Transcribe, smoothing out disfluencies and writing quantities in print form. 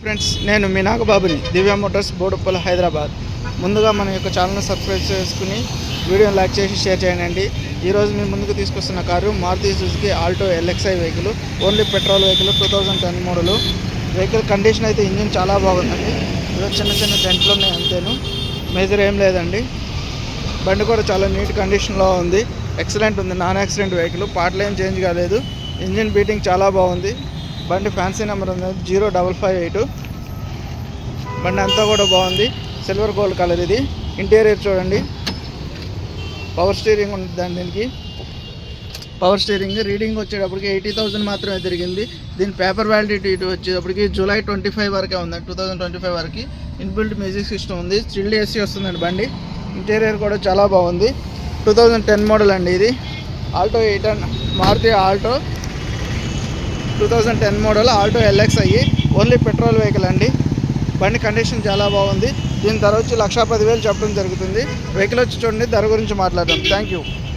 Friends, నేను మీ నాగబాబుని, దివ్య Motors, Boduppal, Hyderabad. ముందుగా మన యొక్క ఛానల్ని సబ్స్క్రైబ్ చేసుకుని వీడియోని లైక్ చేసి షేర్ చేయండి. ఈరోజు మీ ముందుకు తీసుకొస్తున్న car Maruti Suzuki Alto LXI vehicle, only petrol vehicle, 2010 model vehicle. Condition అయితే ఇంజిన్ చాలా బాగుందండి. ఇలా చిన్న చిన్న డెంట్లు ఉన్నాయి, అంతేను, మేజర్ ఏం లేదండి. బండి కూడా చాలా నీట్ కండిషన్లో ఉంది, ఎక్సలెంట్ ఉంది, నాన్ యాక్సిడెంట్ వెహికల్. పార్ట్లు ఏం చేంజ్ కాలేదు. ఇంజిన్ బీటింగ్ చాలా బాగుంది. బండి ఫ్యాన్సీ నెంబర్ ఉంది 0558. బండి అంతా కూడా బాగుంది, సిల్వర్ గోల్డ్ కలర్. ఇది ఇంటీరియర్ చూడండి, పవర్ స్టీరింగ్ ఉంటుంది దీనికి. పవర్ స్టీరింగ్ రీడింగ్ వచ్చేటప్పటికి 80,000 మాత్రమే తిరిగింది. దీని పేపర్ వ్యాలిడిటీ వచ్చేటప్పటికి జూలై 25 వరకే ఉంది, 2025 వరకు. ఇన్బిల్ట్ మ్యూజిక్ సిస్టమ్ ఉంది, చిల్డ్ ఏసీ వస్తుందండి బండి. ఇంటీరియర్ కూడా చాలా బాగుంది. 2010 మోడల్ అండి ఇది. Alto 8 Maruti Alto 2010 model Alto LXI, only petrol vehicle అండి. బండి కండిషన్ చాలా బాగుంది. దీని ధర వచ్చి 1,10,000 చెప్పడం జరుగుతుంది. వెహికల్ వచ్చి చూడండి, ధర గురించి మాట్లాడదాం. Thank you.